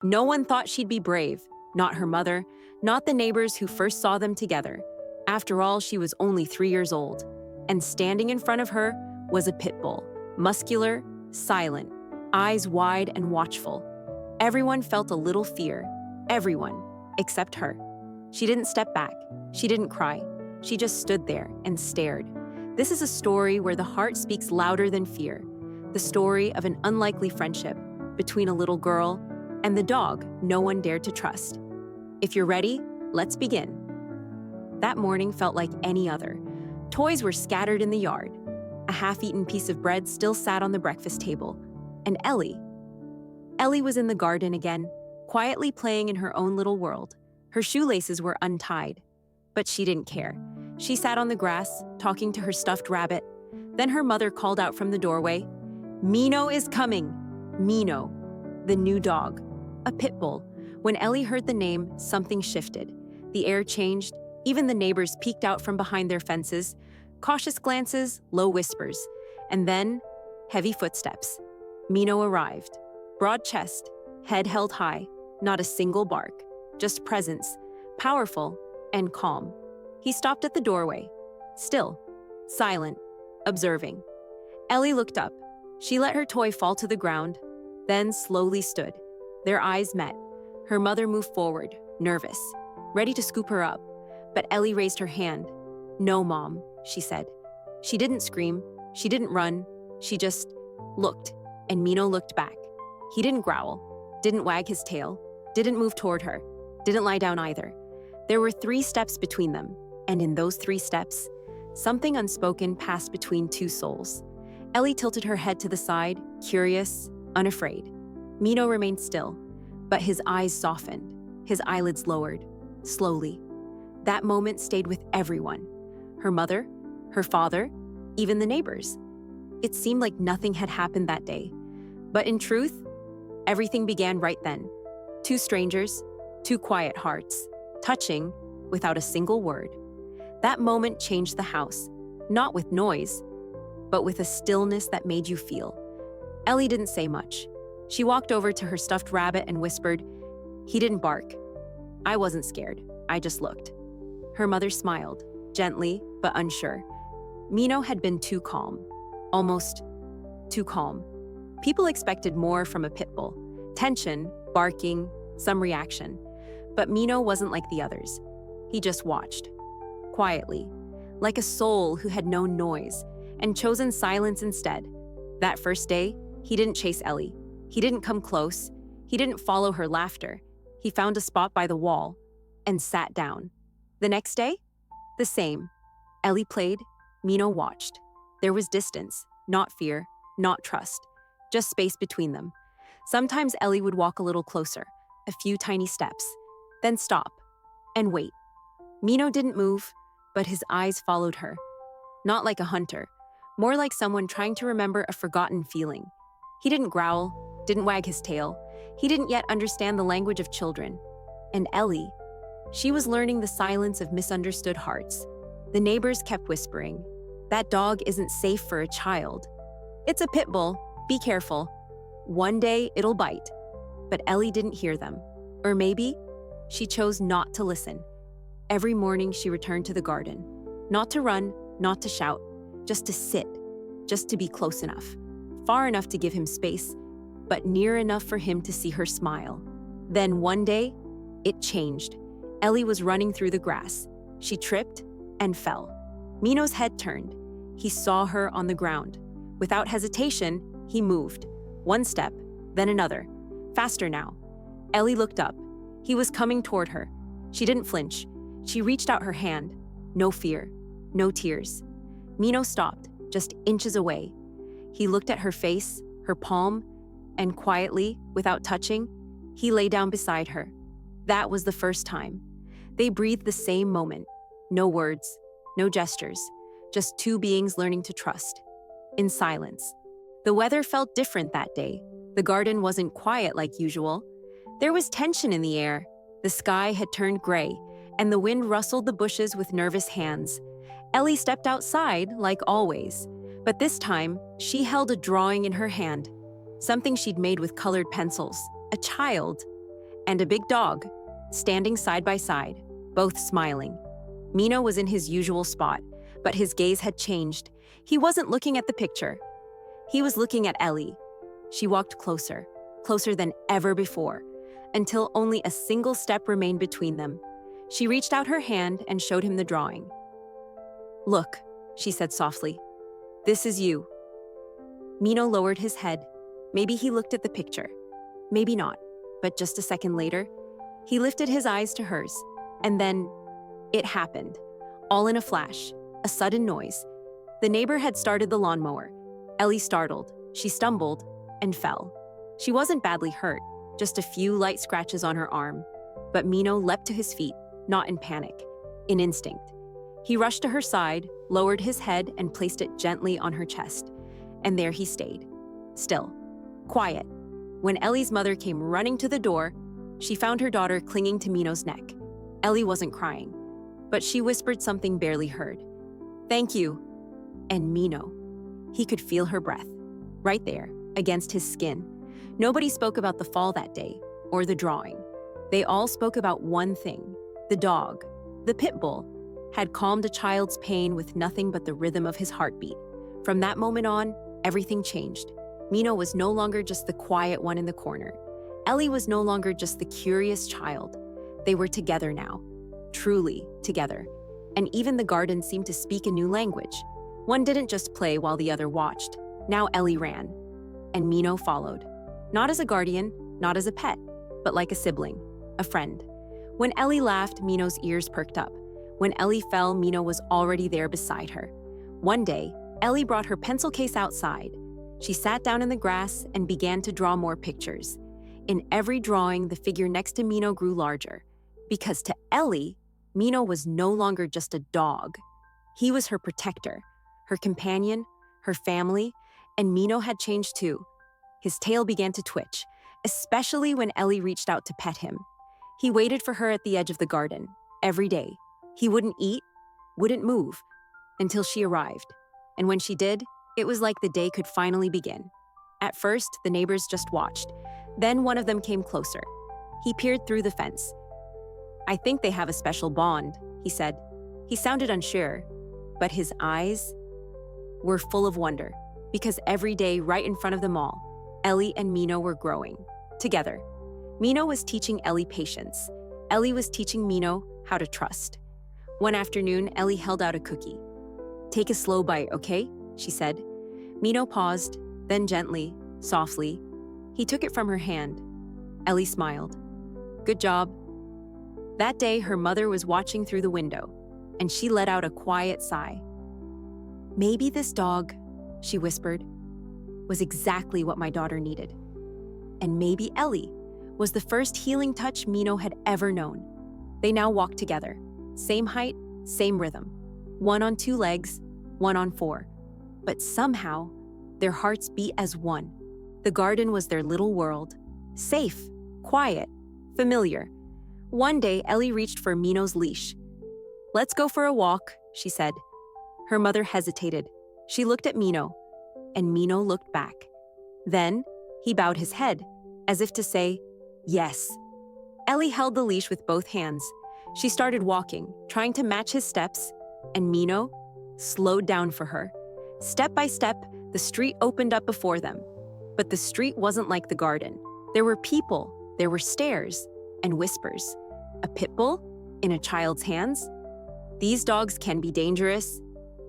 No one thought she'd be brave, not her mother, not the neighbors who first saw them together. After all, she was only 3 years old, and standing in front of her was a pit bull, muscular, silent, eyes wide and watchful. Everyone felt a little fear, everyone, except her. She didn't step back, she didn't cry, she just stood there and stared. This is a story where the heart speaks louder than fear, the story of an unlikely friendship between a little girl and the dog no one dared to trust. If you're ready, let's begin. That morning felt like any other. Toys were scattered in the yard. A half-eaten piece of bread still sat on the breakfast table. And Ellie was in the garden again, quietly playing in her own little world. Her shoelaces were untied, but she didn't care. She sat on the grass, talking to her stuffed rabbit. Then her mother called out from the doorway, "Mino is coming!" Mino, the new dog, a pit bull. When Ellie heard the name, something shifted. The air changed. Even the neighbors peeked out from behind their fences. Cautious glances, low whispers. And then, heavy footsteps. Mino arrived. Broad chest, head held high, not a single bark. Just presence, powerful and calm. He stopped at the doorway, still, silent, observing. Ellie looked up. She let her toy fall to the ground, then slowly stood. Their eyes met. Her mother moved forward, nervous, ready to scoop her up. But Ellie raised her hand. "No, Mom," she said. She didn't scream. She didn't run. She just looked, and Mino looked back. He didn't growl, didn't wag his tail, didn't move toward her, didn't lie down either. There were 3 steps between them, and in those 3 steps, something unspoken passed between 2 souls. Ellie tilted her head to the side, curious, unafraid. Mino remained still, but his eyes softened, his eyelids lowered, slowly. That moment stayed with everyone. Her mother, her father, even the neighbors. It seemed like nothing had happened that day. But in truth, everything began right then. 2 strangers, 2 quiet hearts, touching without a single word. That moment changed the house, not with noise, but with a stillness that made you feel. Ellie didn't say much. She walked over to her stuffed rabbit and whispered, "He didn't bark." I wasn't scared. I just looked. Her mother smiled, gently but unsure. Mino had been too calm, almost too calm. People expected more from a pit bull. Tension, barking, some reaction. But Mino wasn't like the others. He just watched, quietly, like a soul who had known noise and chosen silence instead. That first day, he didn't chase Ellie. He didn't come close. He didn't follow her laughter. He found a spot by the wall and sat down. The next day, the same. Ellie played, Mino watched. There was distance, not fear, not trust, just space between them. Sometimes Ellie would walk a little closer, a few tiny steps, then stop and wait. Mino didn't move, but his eyes followed her. Not like a hunter, more like someone trying to remember a forgotten feeling. He didn't growl, didn't wag his tail. He didn't yet understand the language of children. And Ellie, she was learning the silence of misunderstood hearts. The neighbors kept whispering, "That dog isn't safe for a child. It's a pit bull, be careful. One day it'll bite." But Ellie didn't hear them. Or maybe she chose not to listen. Every morning she returned to the garden. Not to run, not to shout, just to sit, just to be close enough. Far enough to give him space, but near enough for him to see her smile. Then one day, it changed. Ellie was running through the grass. She tripped and fell. Mino's head turned. He saw her on the ground. Without hesitation, he moved. One step, then another. Faster now. Ellie looked up. He was coming toward her. She didn't flinch. She reached out her hand. No fear, no tears. Mino stopped, just inches away. He looked at her face, her palm, and quietly, without touching, he lay down beside her. That was the first time. They breathed the same moment. No words, no gestures, just 2 beings learning to trust. In silence. The weather felt different that day. The garden wasn't quiet like usual. There was tension in the air. The sky had turned gray, and the wind rustled the bushes with nervous hands. Ellie stepped outside, like always. But this time, she held a drawing in her hand. Something she'd made with colored pencils. A child. and a big dog, standing side by side, both smiling. Mino was in his usual spot, but his gaze had changed. He wasn't looking at the picture. He was looking at Ellie. She walked closer, closer than ever before, until only a single step remained between them. She reached out her hand and showed him the drawing. "Look," she said softly. "This is you." Mino lowered his head. Maybe he looked at the picture. Maybe not. But just a second later, he lifted his eyes to hers. And then, it happened. All in a flash. A sudden noise. The neighbor had started the lawnmower. Ellie startled. She stumbled and fell. She wasn't badly hurt, just a few light scratches on her arm. But Mino leapt to his feet, not in panic, in instinct. He rushed to her side, lowered his head, and placed it gently on her chest. And there he stayed. Still. Quiet. When Ellie's mother came running to the door, she found her daughter clinging to Mino's neck. Ellie wasn't crying, but she whispered something barely heard. "Thank you." And Mino. He could feel her breath, right there, against his skin. Nobody spoke about the fall that day, or the drawing. They all spoke about one thing. The dog, the pit bull, had calmed a child's pain with nothing but the rhythm of his heartbeat. From that moment on, everything changed. Mino was no longer just the quiet one in the corner. Ellie was no longer just the curious child. They were together now, truly together. And even the garden seemed to speak a new language. One didn't just play while the other watched. Now Ellie ran. And Mino followed. Not as a guardian, not as a pet, but like a sibling, a friend. When Ellie laughed, Mino's ears perked up. When Ellie fell, Mino was already there beside her. One day, Ellie brought her pencil case outside. She sat down in the grass and began to draw more pictures. In every drawing, the figure next to Mino grew larger. Because to Ellie, Mino was no longer just a dog. He was her protector, her companion, her family, and Mino had changed too. His tail began to twitch, especially when Ellie reached out to pet him. He waited for her at the edge of the garden, every day. He wouldn't eat, wouldn't move, until she arrived. And when she did, it was like the day could finally begin. At first, the neighbors just watched. Then one of them came closer. He peered through the fence. "I think they have a special bond," he said. He sounded unsure, but his eyes were full of wonder, because every day right in front of them all, Ellie and Mino were growing, together. Mino was teaching Ellie patience. Ellie was teaching Mino how to trust. One afternoon, Ellie held out a cookie. "Take a slow bite, okay?" she said. Mino paused, then gently, softly, he took it from her hand. Ellie smiled. "Good job." That day, her mother was watching through the window, and she let out a quiet sigh. "Maybe this dog," she whispered, "was exactly what my daughter needed. And maybe Ellie was the first healing touch Mino had ever known." They now walked together, same height, same rhythm, one on 2 legs, one on 4. But somehow, their hearts beat as one. The garden was their little world, safe, quiet, familiar. One day, Ellie reached for Mino's leash. "Let's go for a walk," she said. Her mother hesitated. She looked at Mino, and Mino looked back. Then, he bowed his head, as if to say, "Yes." Ellie held the leash with both hands. She started walking, trying to match his steps, and Mino slowed down for her. Step by step, the street opened up before them. But the street wasn't like the garden. There were people, there were stairs, and whispers. A pit bull? In a child's hands? These dogs can be dangerous.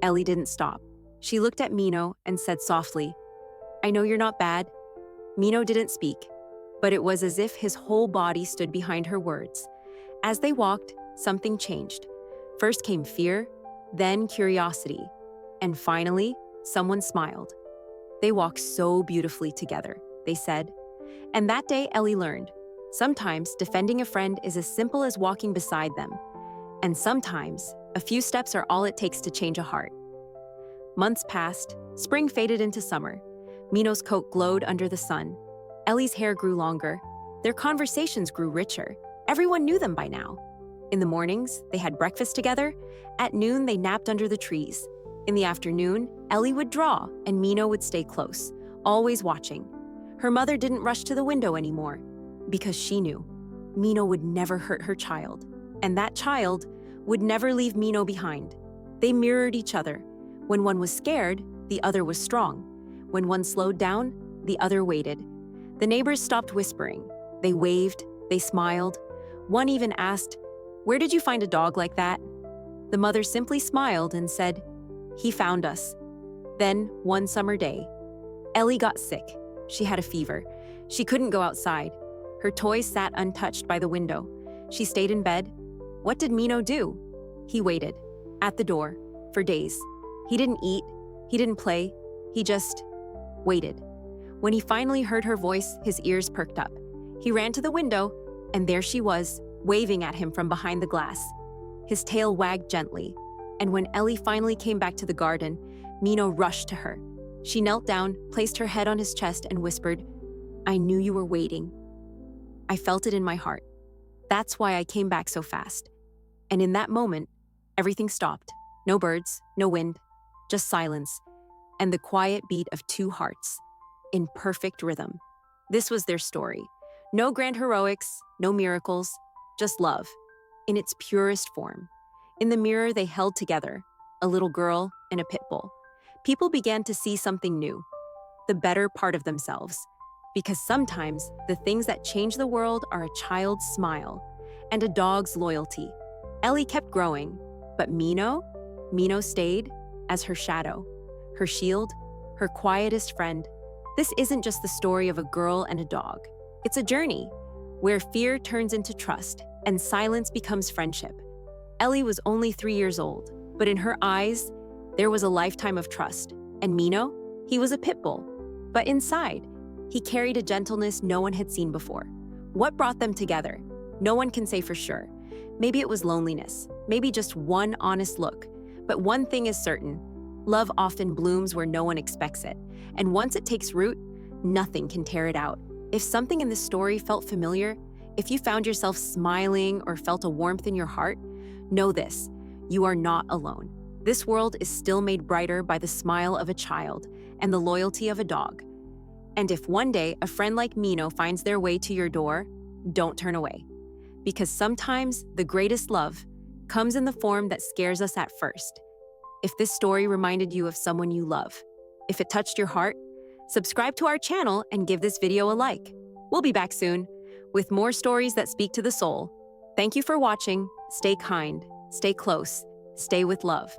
Ellie didn't stop. She looked at Mino and said softly, "I know you're not bad." Mino didn't speak, but it was as if his whole body stood behind her words. As they walked, something changed. First came fear, then curiosity, and finally, someone smiled. "They walk so beautifully together," they said. And that day, Ellie learned, sometimes defending a friend is as simple as walking beside them. And sometimes, a few steps are all it takes to change a heart. Months passed, spring faded into summer. Mino's coat glowed under the sun. Ellie's hair grew longer. Their conversations grew richer. Everyone knew them by now. In the mornings, they had breakfast together. At noon, they napped under the trees. In the afternoon, Ellie would draw, and Mino would stay close, always watching. Her mother didn't rush to the window anymore, because she knew. Mino would never hurt her child, and that child would never leave Mino behind. They mirrored each other. When one was scared, the other was strong. When one slowed down, the other waited. The neighbors stopped whispering. They waved, they smiled. One even asked, "Where did you find a dog like that?" The mother simply smiled and said, "He found us." Then, one summer day, Ellie got sick. She had a fever. She couldn't go outside. Her toys sat untouched by the window. She stayed in bed. What did Mino do? He waited, at the door, for days. He didn't eat. He didn't play. He just waited. When he finally heard her voice, his ears perked up. He ran to the window, and there she was, waving at him from behind the glass. His tail wagged gently, and when Ellie finally came back to the garden, Mino rushed to her. She knelt down, placed her head on his chest, and whispered, "I knew you were waiting. I felt it in my heart. That's why I came back so fast." And in that moment, everything stopped. No birds, no wind, just silence, and the quiet beat of two hearts, in perfect rhythm. This was their story. No grand heroics, no miracles, just love, in its purest form. In the mirror, they held together, a little girl and a pit bull. People began to see something new, the better part of themselves. Because sometimes the things that change the world are a child's smile and a dog's loyalty. Ellie kept growing, but Mino stayed as her shadow, her shield, her quietest friend. This isn't just the story of a girl and a dog. It's a journey where fear turns into trust and silence becomes friendship. Ellie was only 3 years old, but in her eyes, there was a lifetime of trust. And Mino, he was a pit bull, but inside, he carried a gentleness no one had seen before. What brought them together? No one can say for sure. Maybe it was loneliness, maybe just one honest look. But one thing is certain, love often blooms where no one expects it. And once it takes root, nothing can tear it out. If something in this story felt familiar, if you found yourself smiling or felt a warmth in your heart, know this, you are not alone. This world is still made brighter by the smile of a child and the loyalty of a dog. And if one day a friend like Mino finds their way to your door, don't turn away. Because sometimes the greatest love comes in the form that scares us at first. If this story reminded you of someone you love, if it touched your heart, subscribe to our channel and give this video a like. We'll be back soon with more stories that speak to the soul. Thank you for watching. Stay kind, stay close, stay with love.